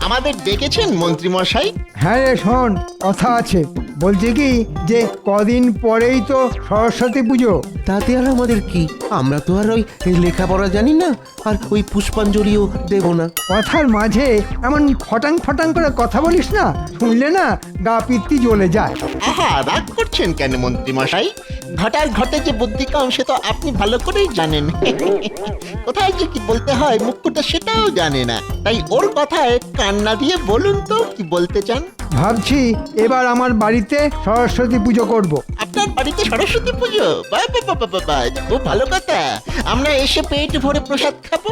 আমাদের ডেকেছেন মন্ত্রী মশাই? হ্যাঁ রে শোন, কথা আছে। বলছি কি যে কদিন পরেই তো সরস্বতী পুজো। তাতে আর আমাদের কি? আমরা তো আর ওই লেখাপড়া জানি না, আর ওই পুষ্পাঞ্জলিও দেব না। কথার মাঝে এমন ফটাং ফটাং করে কথা বলিস না, শুনলে না গা পিত্তি জ্বলে যায়। আহা, রাগ করছেন কেন মন্ত্রী মশাই? ঘটার ঘটে যে বুদ্ধি কম সে তো আপনি ভালো করেই জানেন। কোথায় যে কি বলতে হয় মুখ্যটা সেটাও জানে না, তাই ওর কথায় কান্না দিয়ে বলুন তো কি বলতে চান। ভাবছি এবার আমার বাড়িতে সরস্বতী পুজো করব। আপনার বাড়িতে সরস্বতী পুজো? বাহ বাহ বাহ বাহ বাহ, খুব ভালো কথা। আমরা এসে পেট ভরে প্রসাদ খাবো।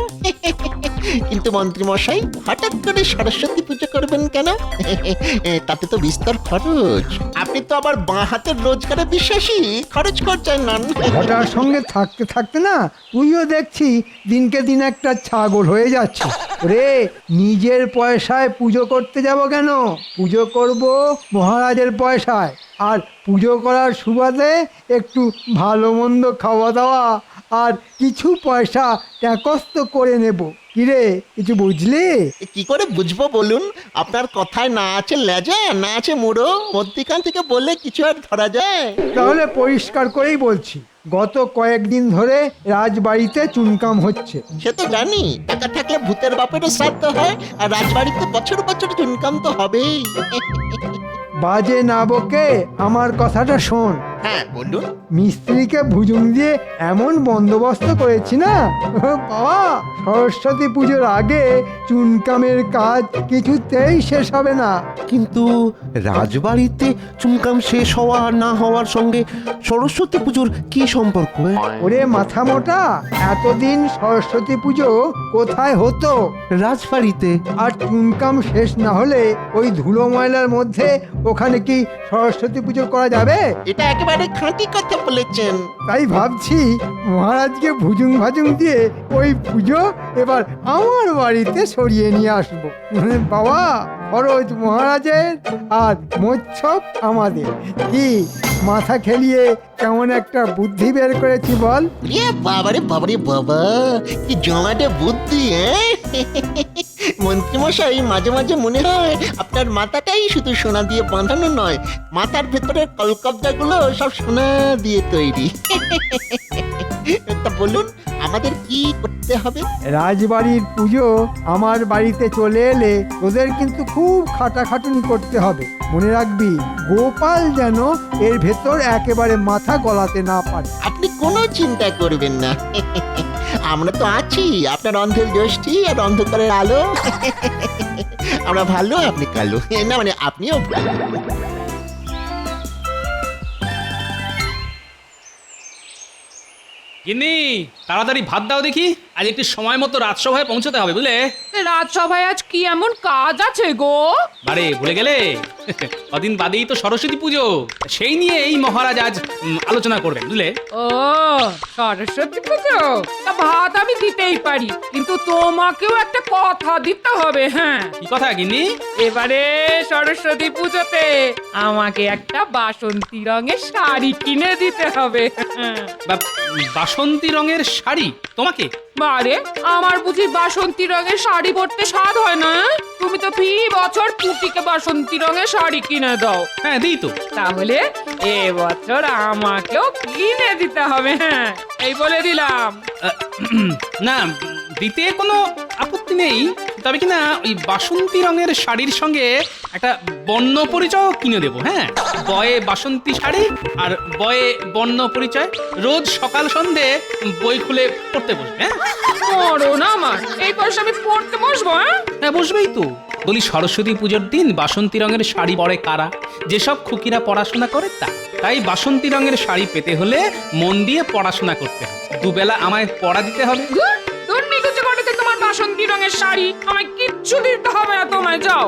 কিন্তু মন্ত্রী মশাই, হঠাৎ করে সরস্বতী পুজো করবেন কেন? তাতে তো বিস্তর খরচ। আপনি তো আবার বাঁ হাতের রোজগারে বিশ্বাসী, খরচ করছেন না। ঘটার সঙ্গে থাকতে থাকতে না তুইও দেখছি দিনকে দিন একটা ছাগল হয়ে যাচ্ছে রে। নিজের পয়সায় পুজো করতে যাব কেন? পুজো করব মহারাজের পয়সায়, আর পুজো করার সুবাদে একটু ভালো মন্দ খাওয়া দাওয়া আর কিছু পয়সা ট্যাকস্ত করে নেব। কিরে, কিছু বুঝলি? কি করে বুঝবো বলুন? আপনার কথায় না আছে লেজা, না আছে মুড়ো, মধ্যিখান থেকে বললে কিছু আর ধরা যায়? তাহলে পরিষ্কার করেই বলছি, গত কয়েকদিন ধরে রাজবাড়িতে চুনকাম হচ্ছে। সে তো জানি, টাকা থাকলে ভূতের বাপেরও শ্রাদ্ধ হয়, আর রাজবাড়িতে বছর বছর চুনকাম তো হবেই। বাজে না বকে আমার কথাটা শোন। হ্যাঁ বলুন। মিস্ত্রিকে ভুজুং দিয়ে এমন বন্দোবস্ত করেছি না বাবা, সরস্বতী পুজোর আগে চুনকামের কাজ কিছুতেই শেষ হবে না। কিন্তু রাজবাড়িতে চুনকাম শেষ হওয়া আর না হওয়ার সঙ্গে সরস্বতী পুজোর কি সম্পর্ক? ওরে মাথা মোটা, এতদিন সরস্বতী পুজো কোথায় হতো? রাজবাড়িতে। আর চুনকাম শেষ না হলে ওই ধুলো ময়লার মধ্যে ওখানে কি সরস্বতী পুজো করা যাবে? এটা একেবারে খাঁটি কথা বলেছেন। তাই ভাবছি মহারাজকে ভুজুং ভাজুং দিয়ে ওই পুজো এবার আমার বাড়িতে সরিয়ে নিয়ে আসবো। বাবা, খরচ মহারাজের আর মোচ্ছব আমাদের। কি মাথা খেলিয়ে কেমন একটা বুদ্ধি বের করেছি বল? বাবারে বাবারে বাবা, কি জমাটে বুদ্ধি! মন্ত্রী মশাই, মাঝে মাঝে মনে হয় আপনার মাথাটাই শুধু সোনা দিয়ে বাঁধানো নয়, মাথার ভেতরের কলকবজাগুলো সব সোনা দিয়ে তৈরি। তা বলুন, আমাদের কি করতে হবে? রাজবাড়ির পুজো আমার বাড়িতে চলে এলে তোদের কিন্তু খুব খাটাখাটুনি করতে হবে। মনে রাখবি, গোপাল যেন এর ভেতর একেবারে মাথা গলাতে না পারে। আপনি কোনো চিন্তা করবেন না, আমরা তো আছি, আপনার অন্ধের জ্যোষ্ঠী আর অন্ধকারের আলো। আমরা ভালো, আপনি কালো না, মানে আপনিও ভালো। গিন্নি, তাড়াতাড়ি ভাত দাও দেখি, আজ একটু সময় মতো রাজসভায় পৌঁছতে হবে বুঝলে। রাজসভায় আজ কি এমন কাজ আছে গো? বারে ভুলে গেলে? কদিন বাদেই তো সরস্বতী পুজো, সেই নিয়ে এই মহারাজ আজ আলোচনা করবেন বুঝলে। ও সরস্বতী পুজো, তা ভাত আমি দিতেই পারি, কিন্তু তোমাকেও একটা কথা দিতে হবে। হ্যাঁ, কি কথা গিন্নি? এবারে সরস্বতী পুজোতে আমাকে একটা বাসন্তী রঙের শাড়ি কিনে দিতে হবে। বাসন্তী রঙের শাড়ি তোমাকে? বারে, আমার বুঝি বাসন্তী রঙের শাড়ি পরতে স্বাদ হয় না? তুমি তো ফি বছর পুটিকে বাসন্তী রঙের শাড়ি কিনে দাও। হ্যাঁ দিই তো। তাহলে এবছর আমাকেও কিনে দিতে হবে। হ্যাঁ, এই বলে দিলাম। না, দিতে কোনো আপত্তি নেই, তবে কি না ওই বাসন্তী রঙের শাড়ির সঙ্গে একটা বর্ণ পরিচয় কিনে দেবো। হ্যাঁ, বয়ে বাসন্তী শাড়ি আর বয়ে বর্ণ পরিচয়, রোজ সকাল সন্ধে বই খুলে পড়তে বসবে। হ্যাঁ, পড়ো না আমার, এই বয়সে আমি পড়তে বসবো? হ্যাঁ বসবেই তো। বলি, সরস্বতী পুজোর দিন বাসন্তী রঙের শাড়ি পরে কারা? যেসব খুকিরা পড়াশোনা করে তা। তাই বাসন্তী রঙের শাড়ি পেতে হলে মন দিয়ে পড়াশোনা করতে হবে, দুবেলা আমায় পড়া দিতে হবে। তোমার বাসন্তী রঙের শাড়ি আমায় কিচ্ছু দিতে হবে না, তোমায় যাও।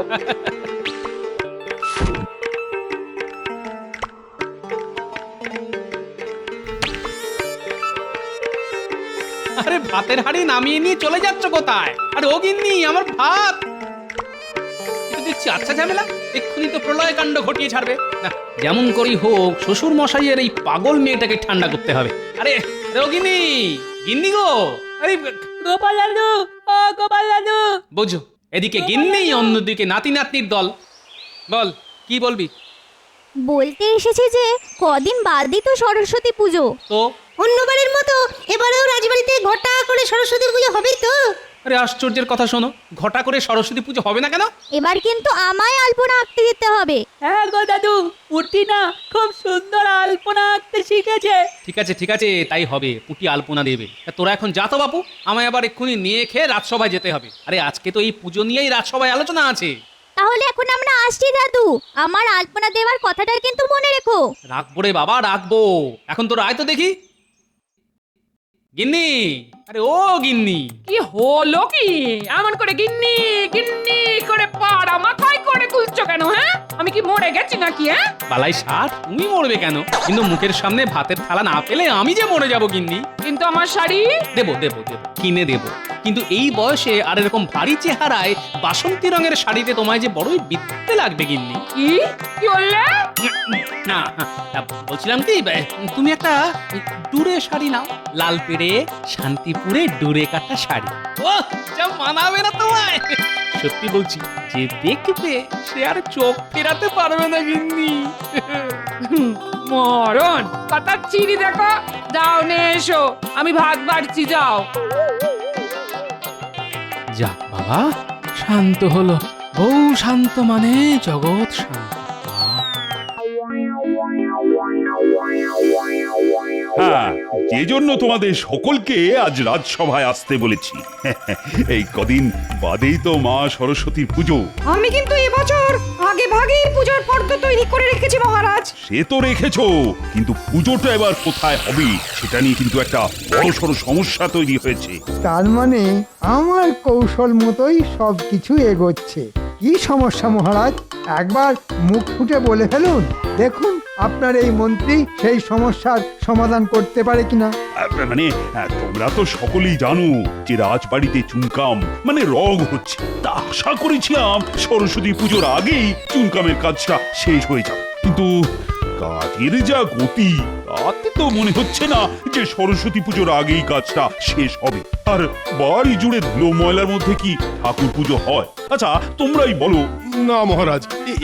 আরে ভাতের হাঁড়ি নামিয়ে নিয়ে চলে যাচ্ছ কোথায়? আর ও গিন্নি, আমার ভাত দিচ্ছি। আচ্ছা ঝামেলা, এক্ষুনি তো প্রলয় কাণ্ড ঘটিয়ে ছাড়বে না। যেমন করি হোক শ্বশুর মশাইয়ের এই পাগল মেয়েটাকে ঠান্ডা করতে হবে। আরে গিন্নি, গিন্নি গো, আরে গোপাল দাদু, ও গোপাল দাদু। বোঝো, এদিকে গিন্নি, অন্যদিকে নাতি নাতনির দল। বল, কি বলবি? বলতে এসেছি যে কদিন বাদই তো সরস্বতী পুজো। তো অন্যবারের মতো এবারেও রাজবাড়িতে ঘটা করে সরস্বতী পুজো হবে তো? আরে আশ্চর্যের কথা শোনো, ঘটা করে সরস্বতী পুজো হবে না কেন? এবার কিন্তু আমায় আলপনা আঁকতে দিতে হবে। হ্যাঁ গো দাদু, পুটি না খুব সুন্দর আলপনা আঁকতে শিখেছে। ঠিক আছে, তাই হবে। পুটি আলপনা দেবে। তা তোরা এখন যা তো বাপু, আমায় আবার এক্ষুনি নিয়ে খেয়ে রাজসভায় যেতে হবে। আরে আজকে তো এই পুজো নিয়েই রাজসভায় আলোচনা আছে। তাহলে এখন আমরা আসছি দাদু, আমার আলপনা দেওয়ার কথাটা কিন্তু মনে রেখো। রাখবো রে বাবা, রাখবো। এখন তোর আয় তো দেখি। গিন্নি, আরে ও গিন্নি, কি হলো কি? এমন করে গিন্নি গিন্নি করে পাড়া মাথায় করে তুলছো কেন? হ্যাঁ, আমি কি মরে গেছি নাকি? হ্যাঁ, বালাই ষাট, তুমি মরবে কেন? কিন্তু মুখের সামনে ভাতের থালা না পেলে আমি যে মরে যাব গিন্নি। কিন্তু আমার শাড়ি দেবো, কিনে দেবো। কিন্তু এই বয়সে আর এরকম ভারী চেহারায় বাসন্তী রঙের শাড়িতে তোমায় যে বড়ই বিদ্যে লাগবে গিন্নি। কি কি বললে? না, বলছিলাম কি, তুমি একটা ডুরে শাড়ি নাও, লাল পেড়ে শান্তিপুরে ডুরে কাটা শাড়ি। ও যা মানাবে না তোমায়, সত্যি বলছি। যে দেখবে সে আর চোখ ফেরাতে পারবে না গিন্নি। মরণ কথা চিনি দেখো। যাও নে এসো, আমি ভাত বাড়ছি, যাও। যাক বাবা, শান্ত হলো। বউ শান্ত মানে জগৎ শান্ত। হ্যাঁ, যে জন্য তোমাদের সকলকে আজ রাজসভায় আসতে বলেছি। এই কদিন বাদেই তো মা সরস্বতীর পুজো। আমি কিন্তু এবছর আগে ভাগেই পূজার ফর্দ তৈরি করে রেখেছি মহারাজ। সে তো রেখেছো, কিন্তু পুজোটা এবার কোথায় হবে সেটা নিয়ে কিন্তু একটা বড়সড় সমস্যা তৈরি হয়েছে। তার মানে আমার কৌশল মতোই সব কিছু এগোচ্ছে। কি সমস্যা মহারাজ? একবার মুখ ফুটে বলে ফেলুন, দেখুন আপনার এই মন্ত্রী সেই সমস্যার সমাধান করতে পারে কিনা। মানে তোমরা তো সকলেই জানো যে রাজবাড়িতে চুনকাম মানে রগ হচ্ছে। তা আশা করেছিলাম সরস্বতী পুজোর আগেই চুনকামের কাজটা শেষ হয়ে যাবে, কিন্তু কাজের যা গতি তাতে তো মনে হচ্ছে না যে সরস্বতী পুজোর আগেই কাজটা শেষ হবে। আর বাড়ি জুড়ে ধুলো ময়লার মধ্যে কি ঠাকুর পুজো হয়? আচ্ছা তোমরাই বলো। না মহারাজ,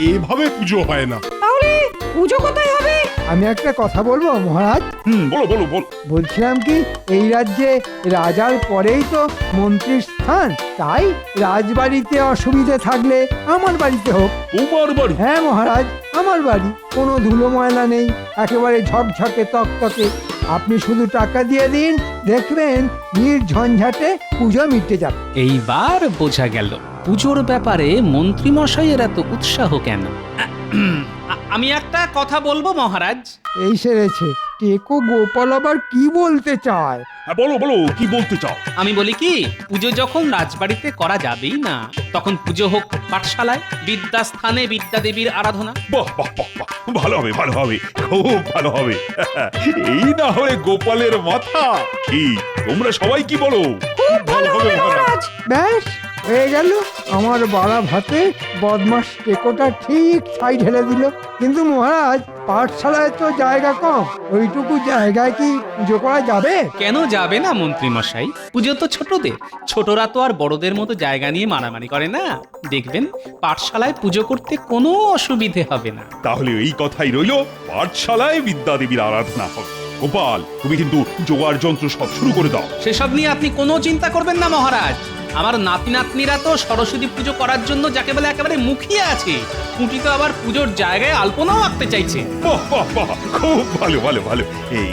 এভাবে পুজো হয় না। তাহলে পুজো কোথায় হবে? আমি একটা কথা বলবো মহারাজ। বলো বলো বলো। বলছিলাম কি, এই রাজ্যে রাজার পরেই তো মন্ত্রীর স্থান, তাই রাজবাড়িতে অসুবিধে থাকলে আমার বাড়িতে হোক। তোমার বাড়ি? হ্যাঁ মহারাজ, আমার বাড়ি। কোনো ধুলো ময়লা নেই, একেবারে ঝকঝকে তকতকে। আপনি শুধু টাকা দিয়ে দিন, দেখবেন নির্ঝঞ্ঝাটে পুজো মিটে যাবে। এইবার বোঝা গেল পুজোর ব্যাপারে মন্ত্রী মশাইয়ের এত উৎসাহ কেন। আমি একটা কথা বলবো মহারাজ। এই সেরেছে, টেকো গোপাল আবার কি বলতে চায়? হ্যাঁ বলো বলো, কি বলতে চাও? আমি বলি কি, পুজো যখন রাজবাড়িতে করা যাবেই না, তখন পুজো হোক পাঠশালায়, বিদ্যাস্থানে বিদ্যাদেবীর আরাধনা। বাহ বাহ বাহ বাহ, ভালো হবে ভালো হবে, খুব ভালো হবে। এই না হলে গোপালের মাথা। কি তোমরা সবাই কি বলো? খুব ভালো হবে মহারাজ। ব্যাস হয়ে গেল, আমার বাড়া ভাতে বদমাস টেকোটা ঠিক ছাই ঢেলে দিল। কিন্তু মহারাজ, পাঠশালায় তো জায়গা কম, ওইটুকু জায়গায় কি পুজো করা যাবে? কেন যাবে না মন্ত্রী মশাই? পুজো তো ছোটদের, ছোটরা তো আর বড়দের মতো জায়গা নিয়ে মারামারি করে না। দেখবেন পাঠশালায় পুজো করতে কোনো অসুবিধে হবে না। তাহলে এই কথাই রইলো, পাঠশালায় বিদ্যাদেবীর আরাধনা হবে। গোপাল, তুমি কিন্তু জোগাড় যন্ত্র সব শুরু করে দাও। সেসব নিয়ে আপনি কোনো চিন্তা করবেন না মহারাজ। আমার নাতি নাতনিরা তো সরস্বতী পুজো করার জন্য যাকে বলে একেবারে মুখিয়ে আছে। পুঁটি তো আবার পুজোর জায়গায় আলপনাও আঁকতে চাইছে। বাহ বাহ বাহ, খুব ভালো ভালো ভালো।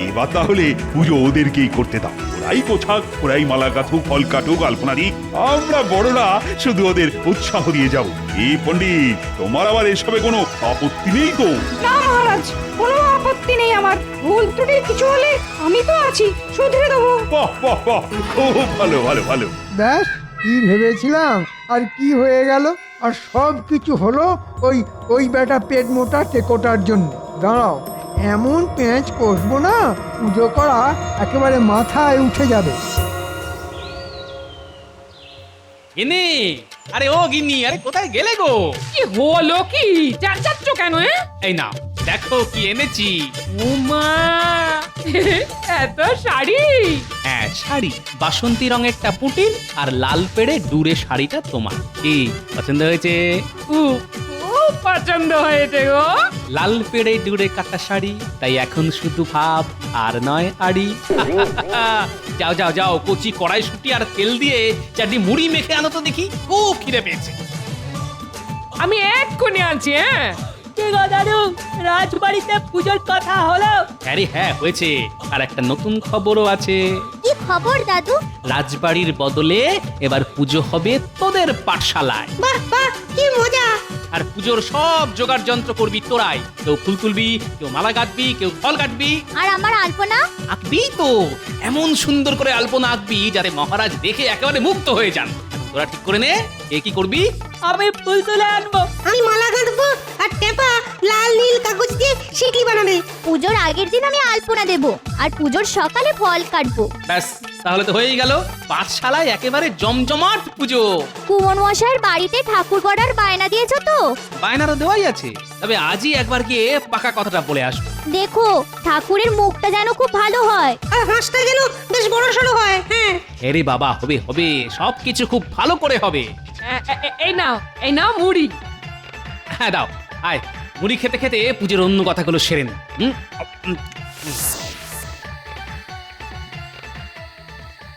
এবার তাহলে পুজো ওদেরকেই করতে দাও। ওরাই পোছাক, ওরাই মালা গাঁথুক, ফল কাটুক, আলপনা দিক। আমরা বড়রা শুধু ওদের উৎসাহ দিয়ে যাব। এই পণ্ডিত, তোমার আবার এসবে কোনো আপত্তি নেই তো? না মহারাজ, কোনো আপত্তি নেই আমার। ভুল ত্রুটি কিছু হলে আমি তো আছি, শুধরে দেবো। বাহ বাহ বাহ, খুব ভালো ভালো ভালো। ব্যাস, কি ভেবেছিলাম আর কি হয়ে গেল। আর সব কিছু হলো ওই বেটা পেট মোটা টেকোটার জন্য। দাঁড়াও, এমন পেঁচ কষবো না, পুজো করা একেবারে মাথায় উঠে যাবে। গিন্নি, আরে ও গিন্নি, আরে কোথায় গেলে গো? কি হলো কি? যাচ্ছ কেন? এই নাও দেখো কি এনেছি। উমা এত শাড়ি! হ্যাঁ, শাড়ি বাসন্তী রঙেরটা পুটির আর লাল পেড়ে ডুরে শাড়িটা তোমার। কি পছন্দ হয়েছে? খুব খুব পছন্দ হয়েছে গো। লাল পেড়ে ডুরে কাটা শাড়ি, তাই এখন শুধু ভাব আর নয় আড়ি। যাও যাও যাও, কচি কড়াইশুঁটি আর তেল দিয়ে চারটি মুড়ি মেখে আনো তো দেখি, খুব খিদে পেয়েছে। আমি এক্ষুনি আনছি। হ্যাঁ, কি গো দাদু, রাজবাড়িতে পুজোর কথা হলো? আরে হ্যাঁ, হয়েছে। আর একটা নতুন খবরও আছে। কি খবর দাদু? রাজবাড়ির বদলে এবার পুজো হবে তোদের পাঠশালায়। বাহ বাহ, কি মজা! আর পুজোর সব জোগাড় যন্ত্র করবি তোরাই। কেউ ফুল তুলবি, কেউ মালা গাঁথবি, কেউ ফল কাটবি। আর আমার আলপনা? আঁকবি তো, এমন সুন্দর করে আলপনা আঁকবি যাতে মহারাজ দেখে একেবারে মুগ্ধ হয়ে যান। তোরা ঠিক করে নে কে কি করবি। আমি ফুল তুলে আনবো। আমি মালা গাঁথবো আর টেপা লাল নীল কাগজ দিয়ে শিকলি বানাবে। পুজোর আগের দিন আমি আলপনা দেব আর পুজোর সকালে ফল কাটবো। ব্যাস, তাহলে তো হয়েই গেল। পাঠশালায় একেবারে জমজমাট পুজো। কুমন মশাইয়ের বাড়িতে ঠাকুর গড়ার বায়না দিয়েছো তো? বায়নারও দেওয়াই আছে, তবে আজই একবার গিয়ে পাকা কথাটা বলে আসবো। দেখো ঠাকুরের মুখটা যেন খুব ভালো হয়। আর হাঁসটা যেন বেশ বড় সড়ো হয়। হ্যাঁ, আরে বাবা, হবে হবে, সবকিছু খুব ভালো করে হবে। এই নাও, এই নাও মুড়ি। হ্যাঁ দাও, আয় মুড়ি খেতে খেতে পুজোর অন্য কথাগুলো সেরে নে।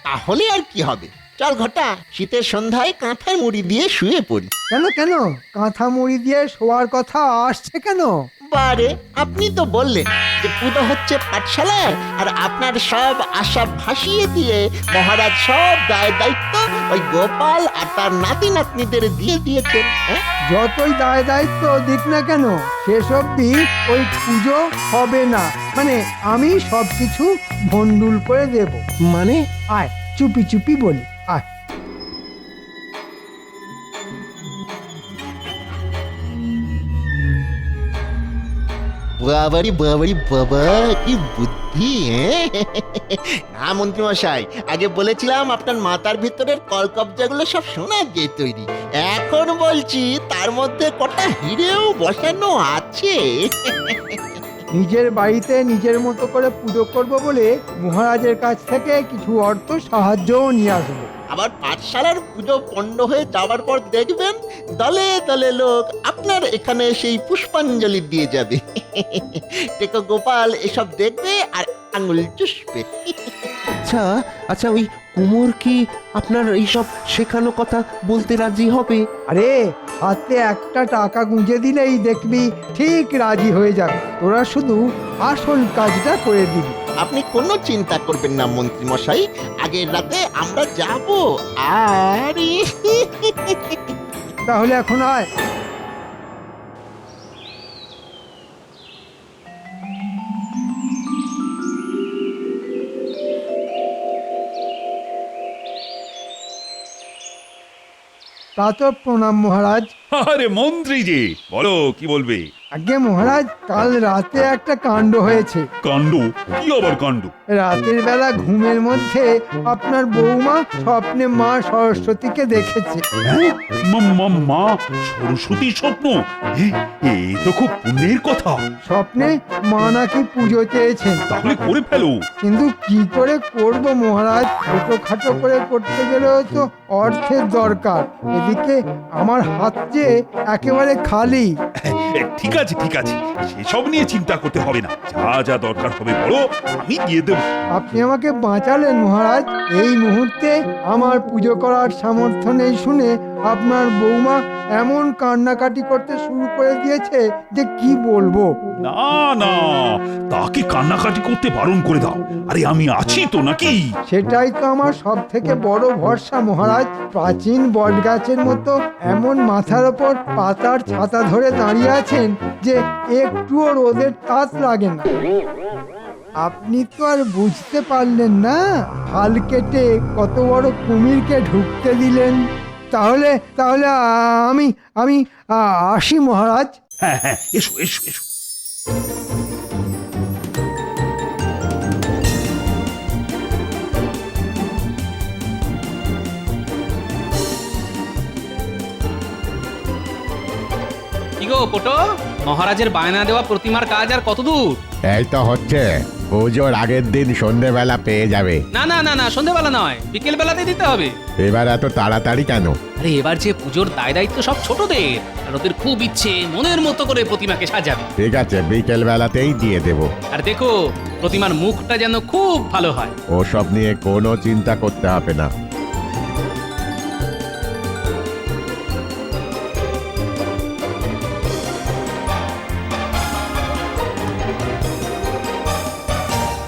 তাহলে আর কি হবে, চল ঘটা, শীতের সন্ধ্যায় কাঁথায় মুড়ি দিয়ে শুয়ে পড়ি। কেন কেন কাঁথা মুড়ি দিয়ে শোয়ার কথা আসছে কেন? বারে, আপনি তো বললেন যে পুজো হচ্ছে পাঠশালায়, আর আপনার সব আশা ভাসিয়ে দিয়ে মহারাজ সব দায় দায়িত্ব ওই গোপাল আর তার নাতি নাতনিদের দিয়ে দিয়েছেন। হ্যাঁ? যতই দায় দায়িত্ব দিক না কেন, শেষ অবধি ওই পুজো হবে না। মানে আমি সবকিছু ভন্ডুল করে দেব। মানে আয় চুপি চুপি বলি, আয়। বাবারি বাবারি বাবা, কি বুদ্ধি! হ্যাঁ না মন্ত্রীমশাই, আগে বলেছিলাম আপনার মাথার ভিতরের কলকবজাগুলো সব সোনা দিয়ে তৈরি। এখন বলছি তার মধ্যে কটা হিরেও বসানো আছে। নিজের বাড়িতে নিজের মতো করে পুজো করব বলে মহারাজের কাছ থেকে কিছু অর্থ সাহায্যও নিয়ে আসবো। আবার পাঠশালার পুজো পণ্ড হয়ে যাওয়ার পর দেখবেন দলে দলে লোক আপনার এখানে সেই পুষ্পাঞ্জলি দিয়ে যাবে। টেকো গোপাল এসব দেখবে আর আঙুল চুষবে। আচ্ছা আচ্ছা, ওই কুমোর কি আপনার এইসব শেখানো কথা বলতে রাজি হবে? আরে হাতে একটা টাকা গুঁজে দিলেই দেখবি ঠিক রাজি হয়ে যাবে। তোরা শুধু আসল কাজটা করে দিবি। আপনি কোনো চিন্তা করবেন না মন্ত্রী মশাই, আগের রাতে আমরা যাব। আর তাহলে এখন আয়। তা তো প্রণাম মহারাজ। আরে মন্ত্রী যে, বলো কি বলবে? আগে মহারাজ, কাল রাতে একটা কাণ্ড হয়েছে। কাণ্ড? কি আবার কাণ্ড? রাতের বেলা ঘুমের মধ্যে আপনার বৌমা স্বপ্নে মা সরস্বতীকে দেখেছে। হ্যাঁ? মা সরস্বতী স্বপ্ন? এ তো খুব পুণ্যের কথা। স্বপ্নে মা নাকি পুজো চেয়েছেন। তাহলে করে ফেলো। কিন্তু কি করে করব মহারাজ? ছোটখাটো করে করতে গেলেও তো অর্থের দরকার। এদিকে আমার হাত যে একেবারে খালি। ঠিক আছে ঠিক আছে, সেসব নিয়ে চিন্তা করতে হবে না। যা যা দরকার হবে বলো, আমি দিয়ে দেব। আপনি আমাকে বাঁচালেন মহারাজ। এই মুহূর্তে আমার পুজো করার সামর্থ্য নেই শুনে আপনার বৌমা এমন কান্নাকাটি করতে শুরু করে দিয়েছে যে কি বলবো। না না, তাকে কান্নাকাটি করতে বারণ করে দাও। আরে আমি আছি তো নাকি? সেটাই তো আমার সব থেকে বড় ভরসা মহারাজ। প্রাচীন বটগাছের মতো এমন মাথার ওপর পাতার ছাতা ধরে দাঁড়িয়ে আছেন যে একটুও রোদের তাপ লাগে না। আপনি তো আর বুঝতে পারলেন না, হাল কেটে কত বড় কুমিরকে ঢুকতে দিলেন। তাহলে তাহলে আমি আমি আসি মহারাজ। হ্যাঁ হ্যাঁ, এসো এসো এসো। কি গো পটো, মহারাজের বায়না দেওয়া প্রতিমার কাজ আর কত দূর? এই তো হচ্ছে, পুজোর আগের দিন সন্ধেবেলা পেয়ে যাবে। না না না না, সন্ধেবেলা নয়, বিকেল বেলাতে দিতে হবে। এবার এত তাড়াতাড়ি কেন? আরে এবার যে পুজোর দায় দায়িত্ব সব ছোটদের, আর ওদের খুব ইচ্ছে মনের মতো করে প্রতিমাকে সাজাবে। ঠিক আছে, বিকেল বেলাতেই দিয়ে দেব। আর দেখো প্রতিমার মুখটা যেন খুব ভালো হয়। ওসব নিয়ে কোনো চিন্তা করতে হবে না।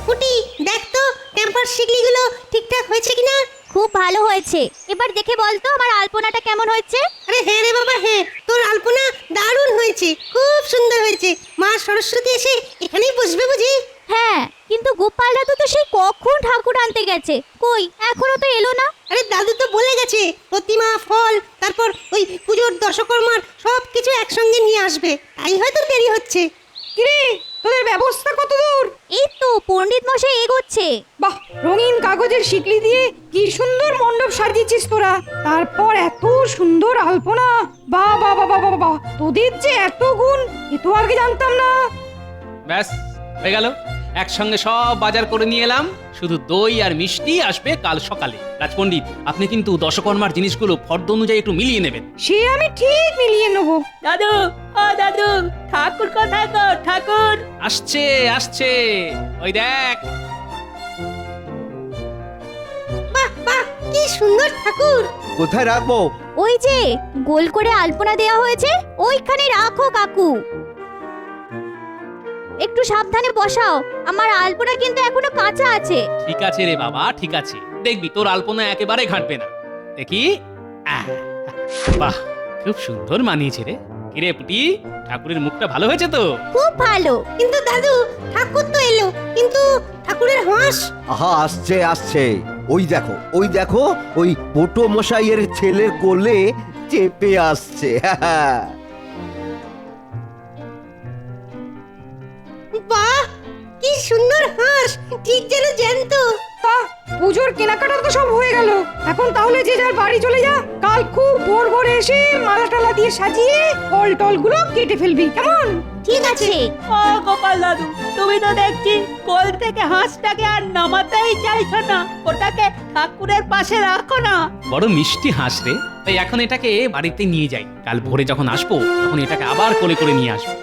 পুটি দেখ তো টেম্পার শিকলিগুলো ঠিকঠাক হয়েছে কিনা। খুব ভালো হয়েছে। এবার দেখে বল তো আমার আলপনাটা কেমন হয়েছে। আরে হ্যাঁ রে বাবা হ্যাঁ, তোর আলপনা দারুণ হয়েছে, খুব সুন্দর হয়েছে। মা সরস্বতী এসে এখানেই বসবে বুঝি? হ্যাঁ, কিন্তু গোপাল দাদু তো সেই কখন ঠাকুর আনতে গেছে, কই এখনো তো এলো না। আরে দাদু তো বলে গেছে প্রতিমা, ফল, তারপর ওই পুজোর দশকর্মার সব কিছু একসঙ্গে নিয়ে আসবে, তাই হয়তো দেরি হচ্ছে। কিরে তোদের ব্যবস্থা কত দূর? এই তো পণ্ডিত মশাই এগোচ্ছে। বাহ, রঙিন কাগজের শিকলি দিয়ে কি সুন্দর মণ্ডপ সাজিয়েছিস তোরা। তারপর এত সুন্দর আলপনা, বাহ বাহ বাহ বাহ বাহ বাহ, তোদের যে এত গুণ, এ তো আগে জানতাম না। ব্যাস হয়ে গেল, একসঙ্গে সব বাজার করে নিয়ে এলাম। শুধু দই আর মিষ্টি আসবে কাল সকালে। রাজপণ্ডিত, আপনি কিন্তু দশকর্মার জিনিসগুলো ফর্দ অনুযায়ী একটু মিলিয়ে নেবেন। সে আমি ঠিক মিলিয়ে নেবো। দাদু, ও দাদু, ঠাকুর কোথায় গো? ঠাকুর আসছে আসছে, ওই দেখ। বাহ বাহ, কি সুন্দর ঠাকুর। কোথায় রাখবো? ওই যে গোল করে আলপনা দেওয়া হয়েছে, ওইখানে রাখো কাকু। একটু সাবধানে বসাও, আমার আলপনা কিন্তু এখনো কাঁচা আছে। ঠিক আছে রে বাবা, ঠিক আছে, দেখবি তোর আলপনা একেবারে ঘাটবে না। দেখি, আহ, বাহ, খুব সুন্দর মানিয়েছে রে। কিরে পুটি, ঠাকুরের মুখটা ভালো হয়েছে তো? খুব ভালো। কিন্তু দাদু, ঠাকুর তো এলো, কিন্তু ঠাকুরের হাঁস। আহা, আসছে আসছে, ওই দেখো ওই পোটো মশাইয়ের ছেলের কোলে চেপে আসছে। বাহ, কি সুন্দর হাঁস, ঠিক যেন জ্যান্ত। তা পুজোর কেনাকাটা তো সব হয়ে গেল, এখন তাহলে যে যার বাড়ি চলে যা। কাল খুব ভোর ভোরে এসে মালা টালা দিয়ে সাজিয়ে ফল টল গুলো কেটে ফেলবি, কেমন? ঠিক আছে। ও গোপাল দাদু, তুমি তো দেখছি কোল থেকে হাঁসটাকে আর নামাতেই চাইছো না। ওটাকে ঠাকুরের পাশে রাখো না। বড় মিষ্টি হাঁস রে, তাই এখন এটাকে বাড়িতে নিয়ে যাই। কাল ভোরে যখন আসবো তখন এটাকে আবার কোলে করে নিয়ে আসবো।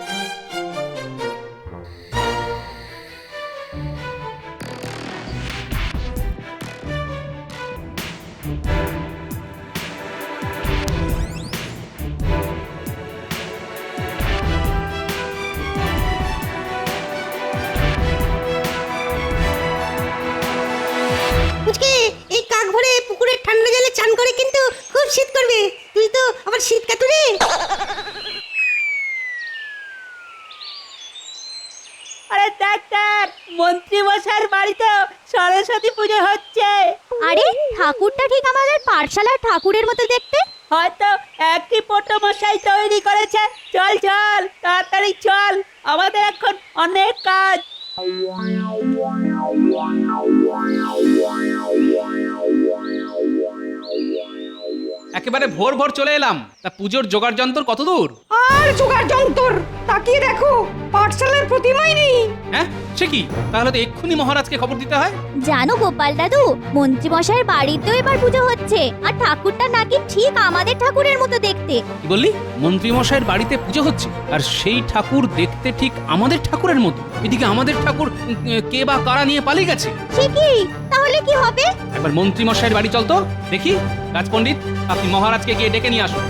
বুঝকে এই কাক ভরে পুকুরের ঠান্ডা জলে চান করে কিন্তু খুব শীত করবে। তুই তো আবার শীত কাতুরে। আরে দেখ দেখ, মন্ত্রী মশাইয়ের বাড়িতে সরস্বতী পুজো হচ্ছে। আরে ঠাকুরটা ঠিক আমাদের পাঠশালার ঠাকুরের মতো দেখতে। হয়তো একই পোটো মশাই তৈরি করেছে। চল চল, তাড়াতাড়ি চল, আমাদের এখন অনেক কাজ। একেবারে ভোর ভোর চলে এলাম। তা পুজোর জোগাড় যন্ত্র কত দূর? আর জোগাড় যন্তর, তাকিয়ে দেখো পাঠশালার প্রতিমাই নেই। হ্যাঁ, সে কি? তাহলে তো এক্ষুনি মহারাজকে খবর দিতে হয়। জানো গোপাল দাদু, মন্ত্রী মশাইয়ের বাড়িতেও এবার পুজো হচ্ছে, আর ঠাকুরটা নাকি ঠিক আমাদের ঠাকুরের মতো দেখতে। কি বললি? মন্ত্রী মশাইয়ের বাড়িতে পুজো হচ্ছে, আর সেই ঠাকুর দেখতে ঠিক আমাদের ঠাকুরের মতো? এদিকে আমাদের ঠাকুর কে বা কারা নিয়ে পালিয়ে গেছে। সে কি? তাহলে কি হবে? একবার মন্ত্রী মশাইয়ের বাড়ি চল তো দেখি। রাজপণ্ডিত, আপনি মহারাজকে গিয়ে ডেকে নিয়ে আসুন।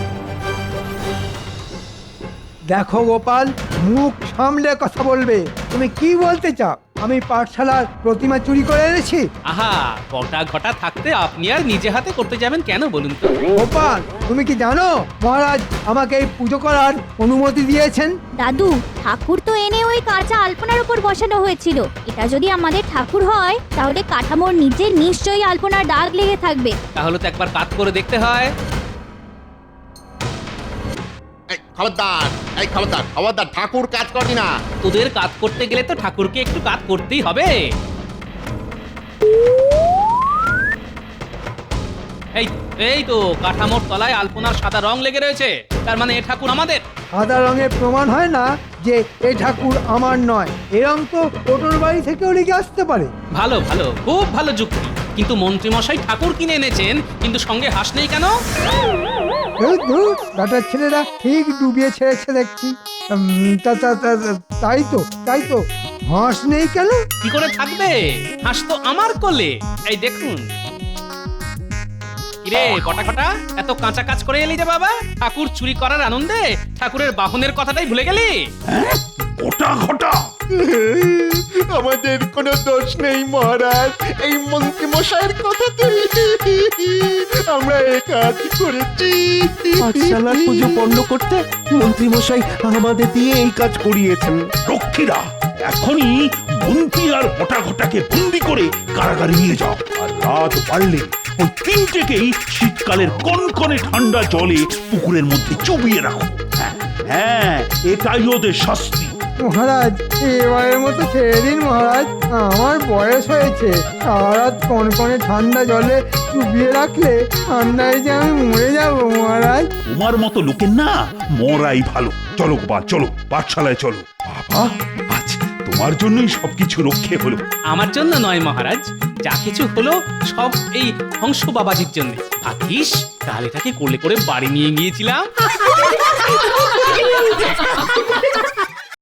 দেখো গোপাল, মুখ সামলে কথা বলবে। তুমি কি বলতে চাও? আমি পাঠশালার প্রতিমা চুরি করে এনেছি? আহা, কটা ঘটা থাকতে আপনি আর নিজে হাতে করতে যাবেন কেন বলুন তো? গোপাল, তুমি কি জানো মহারাজ আমাকে এই পুজো করার অনুমতি দিয়েছেন? দাদু, ঠাকুর তো এনে ওই কাঁচা আলপনার উপর বসানো হয়েছিল। এটা যদি আমাদের ঠাকুর হয়, তাহলে কাঠামোর নিচে নিশ্চয়ই আলপনার দাগ লেগে থাকবে। তাহলে তো একবার কাজ করে দেখতে হয়। খবরদার, ঠাকুর কাজ করবি না। তোদের কাজ করতে গেলে তো ঠাকুরকে একটু কাজ করতেই হবে। এই এই তো কাঠামোর তলায় আলপনার সাদা রং লেগে রয়েছে। তার মানে এ ঠাকুর আমাদের। সাদা রঙের প্রমাণ হয় না যে এ ঠাকুর আমার নয়। এরম তো ওটোর বাড়ি থেকেও লেগে আসতে পারে। ভালো ভালো, খুব ভালো যুক্তি। কিন্তু মন্ত্রী মশাই ঠাকুর কিনে এনেছেন, কিন্তু সঙ্গে হাঁস নেই কেন? বেটার ছেলেরা ঠিক ডুবিয়ে ছেড়েছে দেখছি। তাই তো হাঁস নেই কেন? কি করে থাকবে? হাঁস তো আমার কোলে। এই দেখুন। কিরে কটা এত কাঁচা কাজ করে এলি যে বাবা? ঠাকুর চুরি করার আনন্দে ঠাকুরের বাহনের কথাটাই ভুলে গেলি? ঘটা ঘটা আমাদের কোনো দোষ নেই মহারাজ, এই মন্ত্রী মশাইয়ের কথাতে আমরা এই কাজ করেছি। পাঠশালার পুজো পণ্ড করতে মন্ত্রী মশাই আমাদের দিয়ে এই কাজ করিয়েছেন। রক্ষীরা এখনই বন্তি আর ঘটা ঘটাকে বন্দি করে কারাগারে নিয়ে যাও। আর রাত বাড়লে ওই তিনটেকেই শীতকালের কনকনে ঠান্ডা জলে পুকুরের মধ্যে চুবিয়ে রাখো। হ্যাঁ, এটাই ওদের শাস্তি। মহারাজ এবারের মতো ছেড়ে দিন মহারাজ, আমার বয়স হয়েছে। সারা রাত কনকনে ঠান্ডা জলে চুবিয়ে রাখলে ঠান্ডায় যে আমি মরে যাব মহারাজ। তোমার মতো লোকের না মরাই ভালো। চলো গোপাল, চলো পাঠশালায় চলো। বাবা, আজ তোমার জন্যই সবকিছু রক্ষে হলো। আমার জন্য নয় মহারাজ, যা কিছু হলো সব এই হংস বাবাজির জন্য। ভাগ্যিস কাল এটাকে কোলে করে বাড়ি নিয়ে গিয়েছিলাম।